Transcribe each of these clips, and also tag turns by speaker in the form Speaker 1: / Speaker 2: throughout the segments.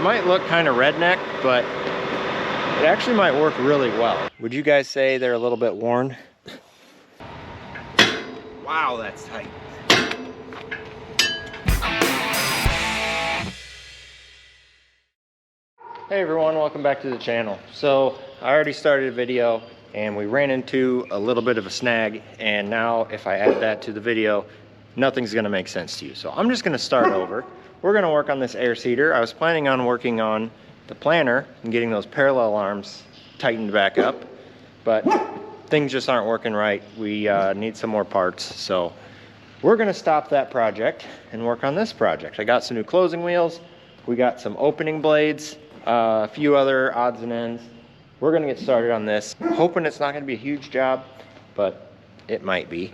Speaker 1: might look kind of redneck, but it actually might work really well. Would you guys say they're a little bit worn? Wow, that's tight. Hey everyone, welcome back to the channel. So I already started a video and we ran into a little bit of a snag, and now if I add that to the video, nothing's gonna make sense to you. So I'm just gonna start over. We're gonna work on this air seeder. I was planning on working on the planter and getting those parallel arms tightened back up, but things just aren't working right. We need some more parts. So we're gonna stop that project and work on this project. I got some new closing wheels. We got some opening blades, a few other odds and ends. We're gonna get started on this. Hoping it's not gonna be a huge job, but it might be.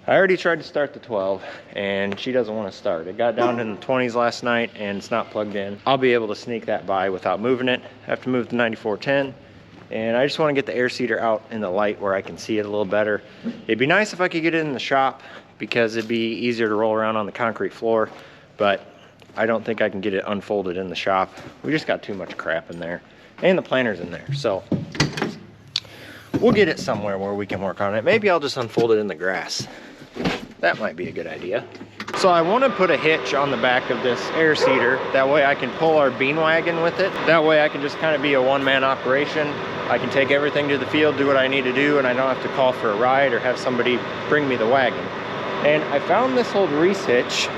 Speaker 1: I already tried to start the 12 and she doesn't want to start. It got down in the 20s last night and it's not plugged in. I'll be able to sneak that by without moving it. I have to move the 9410, and I just want to get the air seeder out in the light where I can see it a little better. It'd be nice if I could get it in the shop because it'd be easier to roll around on the concrete floor, but I don't think I can get it unfolded in the shop. We just got too much crap in there, and the planter's in there. So we'll get it somewhere where we can work on it. Maybe I'll just unfold it in the grass. That might be a good idea. So I want to put a hitch on the back of this air seeder. That way I can pull our bean wagon with it. That way I can just kind of be a one-man operation. I can take everything to the field, do what I need to do, and I don't have to call for a ride or have somebody bring me the wagon. And I found this old Reese hitch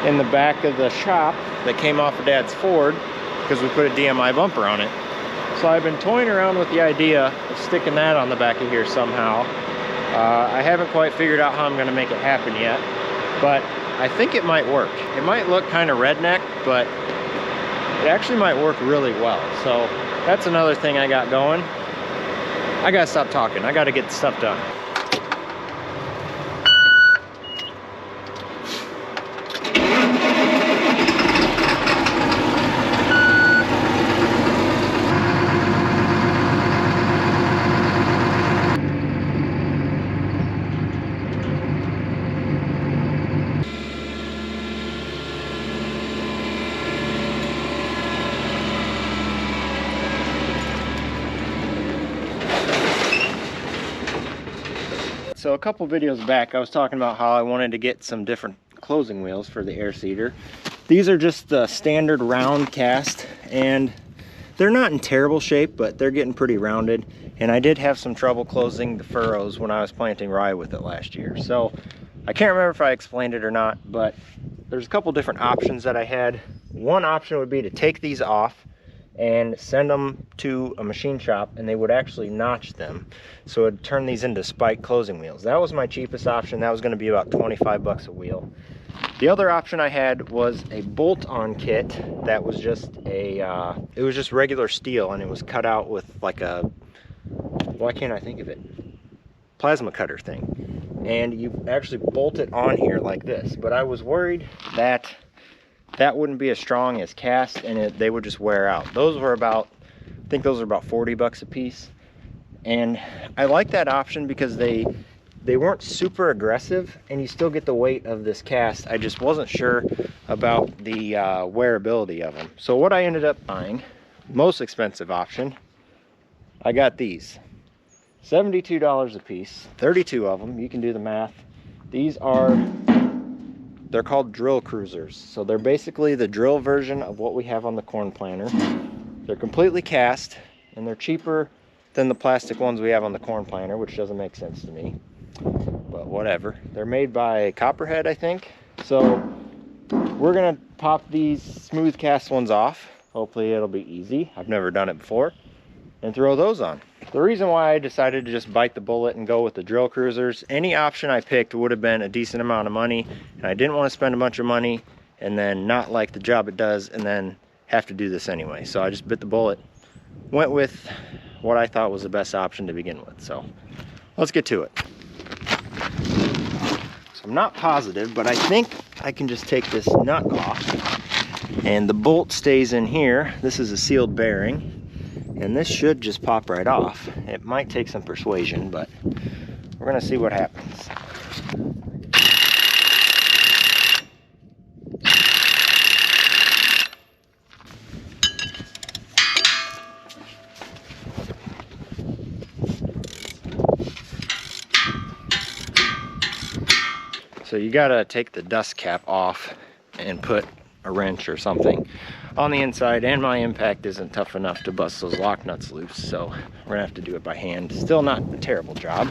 Speaker 1: in the back of the shop that came off of Dad's Ford because we put a DMI bumper on it. So I've been toying around with the idea of sticking that on the back of here somehow. I haven't quite figured out how I'm gonna make it happen yet, but I think it might work. It might look kind of redneck, but it actually might work really well. So that's another thing I got going. I gotta stop talking. I gotta get the stuff done. So a couple videos back, I was talking about how I wanted to get some different closing wheels for the air seeder. These are just the standard round cast, and they're not in terrible shape, but they're getting pretty rounded. And I did have some trouble closing the furrows when I was planting rye with it last year. So I can't remember if I explained it or not, but there's a couple different options that I had. One option would be to take these off and send them to a machine shop, and they would actually notch them, so it'd turn these into spike closing wheels. That was my cheapest option. That was going to be about 25 bucks a wheel. The other option I had was a bolt-on kit that was just a it was just regular steel, and it was cut out with like a, why can't I think of it, plasma cutter thing, and you actually bolt it on here like this. But I was worried that that wouldn't be as strong as cast, and they would just wear out. Those were about, I think those are about 40 bucks a piece. And I like that option because they weren't super aggressive, and you still get the weight of this cast. I just wasn't sure about the wearability of them. So what I ended up buying, most expensive option, I got these. $72 a piece, 32 of them, you can do the math. These are, they're called drill cruisers. So they're basically the drill version of what we have on the corn planter. They're completely cast, and they're cheaper than the plastic ones we have on the corn planter, which doesn't make sense to me, but whatever. They're made by Copperhead, I think. So we're gonna pop these smooth cast ones off. Hopefully it'll be easy. I've never done it before. And throw those on. The reason why I decided to just bite the bullet and go with the drill cruisers, any option I picked would have been a decent amount of money, and I didn't want to spend a bunch of money and then not like the job it does and then have to do this anyway. So I just bit the bullet, went with what I thought was the best option to begin with. So let's get to it. So I'm not positive, but I think I can just take this nut off, and the bolt stays in here. This is a sealed bearing, and this should just pop right off. It might take some persuasion, but we're gonna see what happens. So you gotta take the dust cap off and put a wrench or something on the inside, and my impact isn't tough enough to bust those lock nuts loose, so we're gonna have to do it by hand. Still not a terrible job.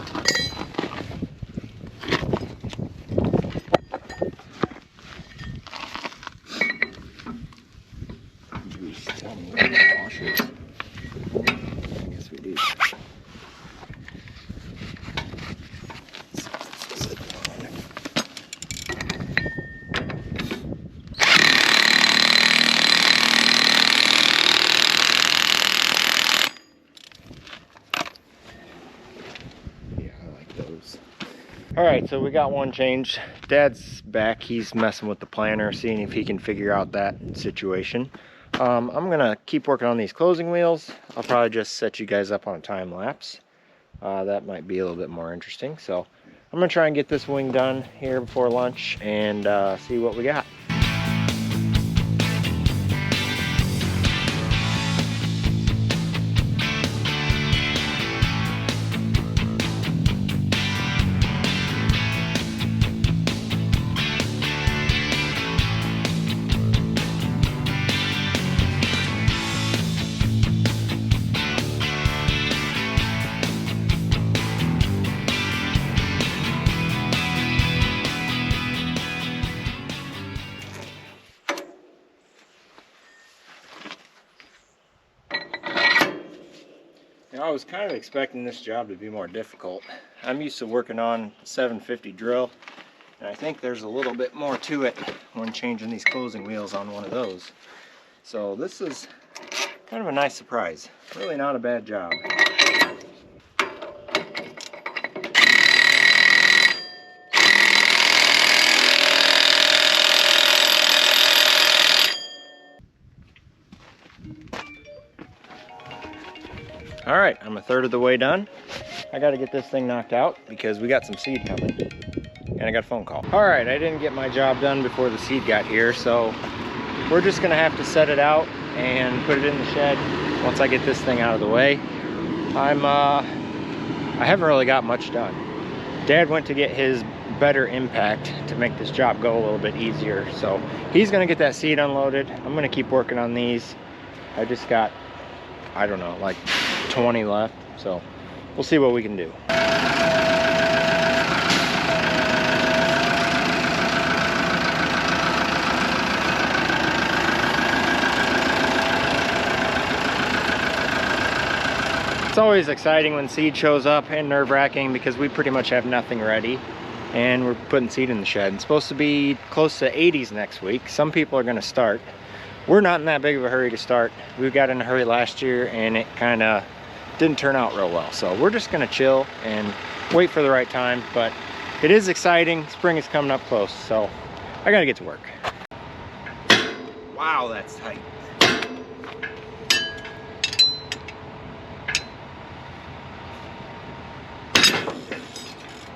Speaker 1: Tell me where the washer is. I guess we do. All right, so we got one changed. Dad's back. He's messing with the planner, seeing if he can figure out that situation. I'm gonna keep working on these closing wheels. I'll probably just set you guys up on a time lapse. That might be a little bit more interesting. So I'm gonna try and get this wing done here before lunch and see what we got. I was kind of expecting this job to be more difficult. I'm used to working on 750 drill, and I think there's a little bit more to it when changing these closing wheels on one of those. So this is kind of a nice surprise. Really not a bad job. All right, I'm a third of the way done. I got to get this thing knocked out because we got some seed coming, and I got a phone call. All right, I didn't get my job done before the seed got here, so we're just gonna have to set it out and put it in the shed once I get this thing out of the way. I haven't really got much done. Dad went to get his better impact to make this job go a little bit easier, so he's gonna get that seed unloaded. I'm gonna keep working on these. I just got, I don't know, like 20 left, so we'll see what we can do. It's always exciting when seed shows up, and nerve-wracking because we pretty much have nothing ready and we're putting seed in the shed. It's supposed to be close to 80s next week. Some people are going to start. We're not in that big of a hurry to start. We got in a hurry last year and it kind of didn't turn out real well. So we're just gonna chill and wait for the right time, but it is exciting. Spring is coming up close, so I gotta get to work. Wow, that's tight.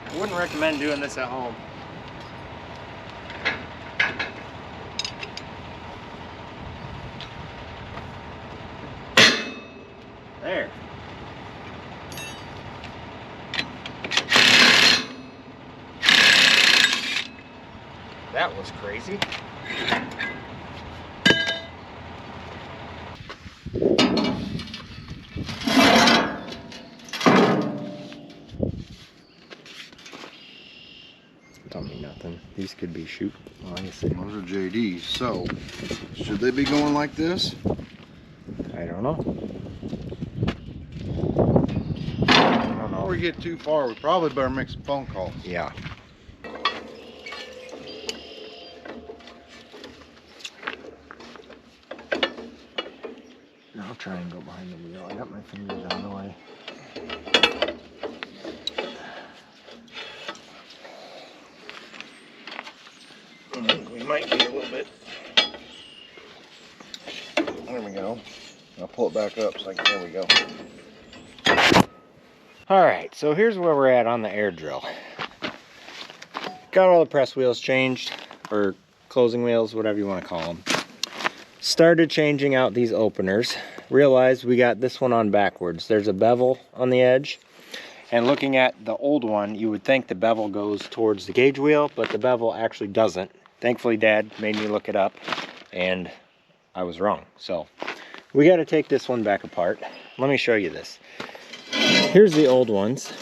Speaker 1: I wouldn't recommend doing this at home. There. That was crazy. Don't mean nothing. These could be shoot. Well, I guess those
Speaker 2: are JDs. So, should they be going like this?
Speaker 1: I don't know.
Speaker 2: Before we get too far, we probably better make some phone calls.
Speaker 1: Yeah. I'll try and go behind the wheel. I got my fingers out of the way. We might be a little bit.
Speaker 2: There we go. I'll pull it back up so there we go.
Speaker 1: All right, so here's where we're at on the air drill. Got all the press wheels changed, or closing wheels, whatever you want to call them. Started changing out these openers. Realized we got this one on backwards. There's a bevel on the edge, And looking at the old one, you would think the bevel goes towards the gauge wheel, but the bevel actually doesn't. Thankfully, Dad made me look it up, and I was wrong. So we got to take this one back apart. Let me show you this. Here's the old ones.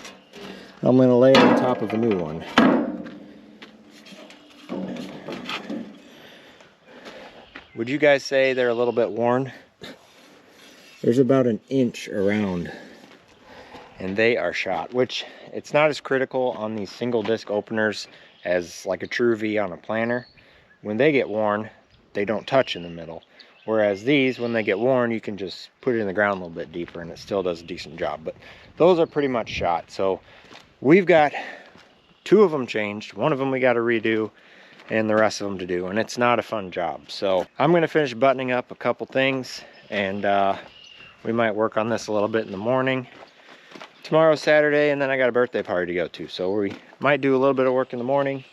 Speaker 1: I'm going to lay it on top of a new one. Would you guys say they're a little bit worn? There's about an inch around, and they are shot, which it's not as critical on these single disc openers as like a True V on a planter. When they get worn, they don't touch in the middle. Whereas these, when they get worn, you can just put it in the ground a little bit deeper and it still does a decent job. But those are pretty much shot. So we've got 2 of them changed. 1 of them we got to redo, and the rest of them to do. And it's not a fun job. So I'm going to finish buttoning up a couple things, and we might work on this a little bit in the morning. Tomorrow's Saturday, and then I got a birthday party to go to. So we might do a little bit of work in the morning,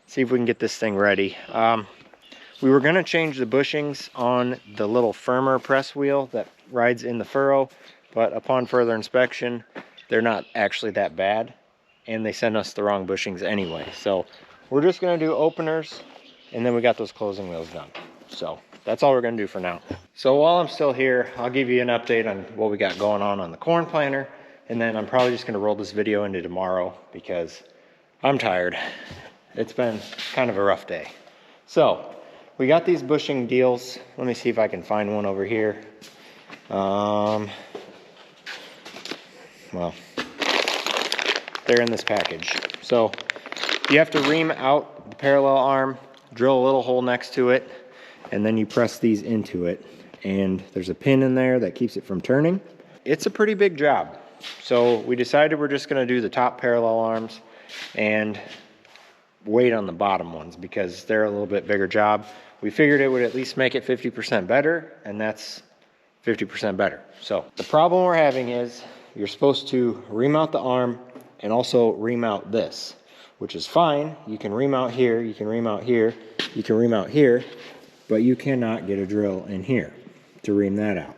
Speaker 1: see if we can get this thing ready. We were going to change the bushings on the little firmer press wheel that rides in the furrow, but upon further inspection, they're not actually that bad, and they sent us the wrong bushings anyway. So we're just going to do openers, and then we got those closing wheels done. So that's all we're going to do for now. So while I'm still here, I'll give you an update on what we got going on the corn planter, and then I'm probably just going to roll this video into tomorrow because I'm tired. It's been kind of a rough day. So we got these bushing deals. Let me see if I can find one over here. Well, they're in this package. So you have to ream out the parallel arm, drill a little hole next to it, and then you press these into it. And there's a pin in there that keeps it from turning. It's a pretty big job. So we decided we're just going to do the top parallel arms and wait on the bottom ones because they're a little bit bigger job. We figured it would at least make it 50% better, and that's 50% better. So the problem we're having is you're supposed to remount the arm and also remount this, which is fine. You can remount here, you can remount here, you can remount here, but you cannot get a drill in here to ream that out.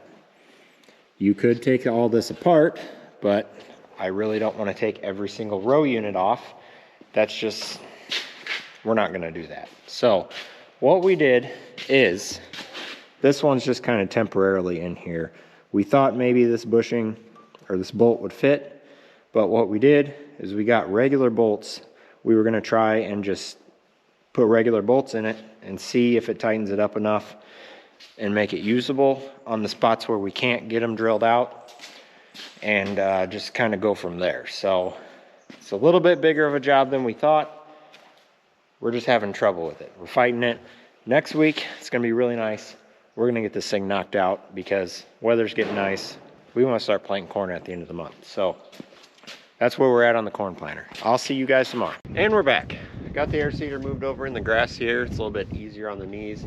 Speaker 1: You could take all this apart, but I really don't want to take every single row unit off. That's just, we're not going to do that. So what we did is, this one's just kind of temporarily in here. We thought maybe this bushing or this bolt would fit, but what we did is we got regular bolts. We were going to try and just put regular bolts in it and see if it tightens it up enough and make it usable on the spots where we can't get them drilled out, and just kind of go from there. So it's a little bit bigger of a job than we thought. We're just having trouble with it. We're fighting it. Next week, it's going to be really nice. We're going to get this thing knocked out because weather's getting nice. We want to start planting corn at the end of the month. So that's where we're at on the corn planter. I'll see you guys tomorrow. And we're back. Got the air seeder moved over in the grass here. It's a little bit easier on the knees.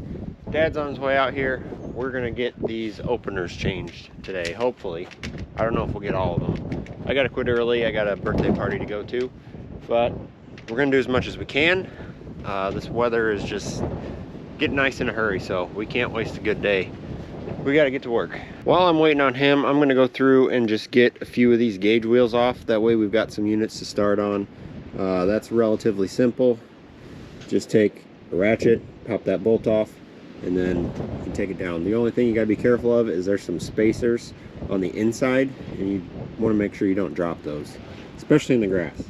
Speaker 1: Dad's on his way out here. We're going to get these openers changed today, hopefully. I don't know if we'll get all of them. I got to quit early. I got a birthday party to go to. But we're going to do as much as we can. This weather is just getting nice in a hurry, so we can't waste a good day. We got to get to work. While I'm waiting on him, I'm going to go through and just get a few of these gauge wheels off. That way we've got some units to start on. That's relatively simple. Just take a ratchet, pop that bolt off, and then you can take it down. The only thing you got to be careful of is there's some spacers on the inside, and you want to make sure you don't drop those, especially in the grass.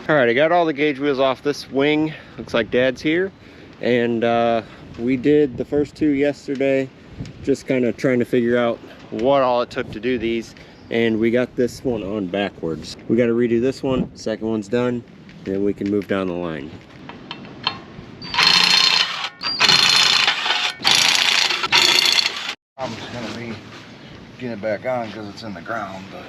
Speaker 1: All right, I got all the gauge wheels off this wing. Looks like Dad's here. And we did the first 2 yesterday, just kind of trying to figure out what all it took to do these. And we got this one on backwards. We got to redo this one. Second one's done, then we can move down the line.
Speaker 2: I'm just gonna be getting it back on because it's in the ground, but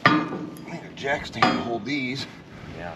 Speaker 2: I need a jack stand to hold these.
Speaker 1: Yeah.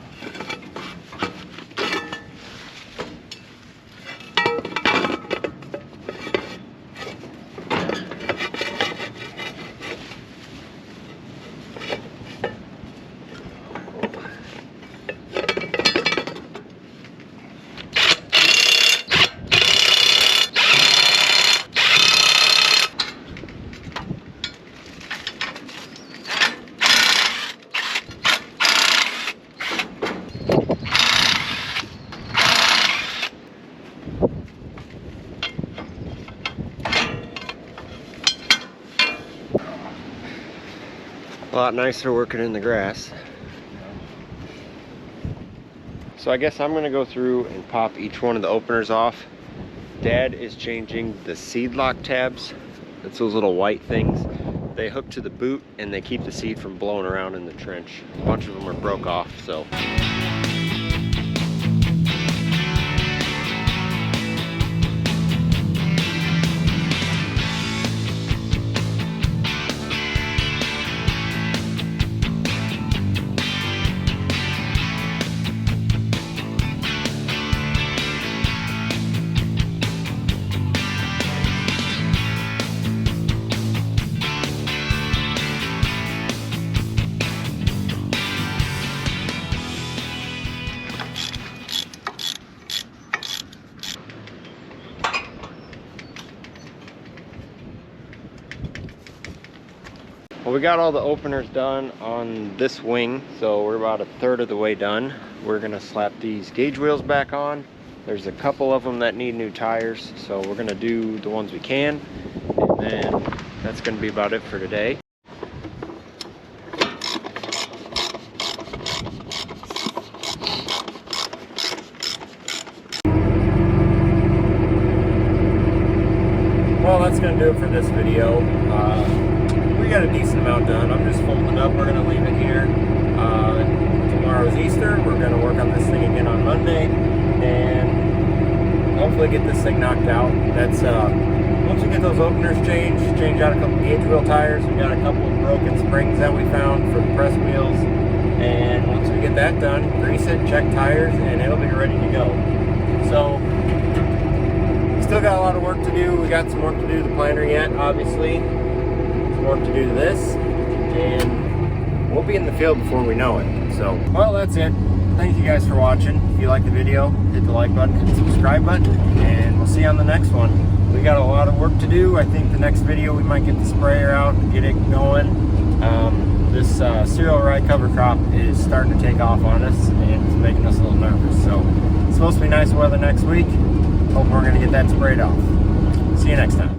Speaker 1: A lot nicer working in the grass. So I guess I'm gonna go through and pop each one of the openers off. Dad is changing the seed lock tabs. It's those little white things. They hook to the boot and they keep the seed from blowing around in the trench. A bunch of them are broke off, so. Well, we got all the openers done on this wing, so we're about a third of the way done. We're gonna slap these gauge wheels back on. There's a couple of them that need new tires, so we're gonna do the ones we can, and then that's gonna be about it for today. Well, that's gonna do it for this video. We got a decent amount done. I'm just folding up. We're gonna leave it here. Tomorrow's Easter. We're gonna work on this thing again on Monday, and hopefully get this thing knocked out. That's once we get those openers changed, change out a couple gauge wheel tires. We got a couple of broken springs that we found for the press wheels, and once we get that done, grease it, check tires, and it'll be ready to go. So still got a lot of work to do. We got some work to do to the planter yet, obviously. Work to do to this, and we'll be in the field before we know it. So, well, that's it. Thank you guys for watching. If you like the video, hit the like button, hit the subscribe button, and we'll see you on the next one. We got a lot of work to do. I think the next video we might get the sprayer out and get it going. This cereal rye cover crop is starting to take off on us, and it's making us a little nervous. So it's supposed to be nice weather next week. Hope we're going to get that sprayed off. See you next time.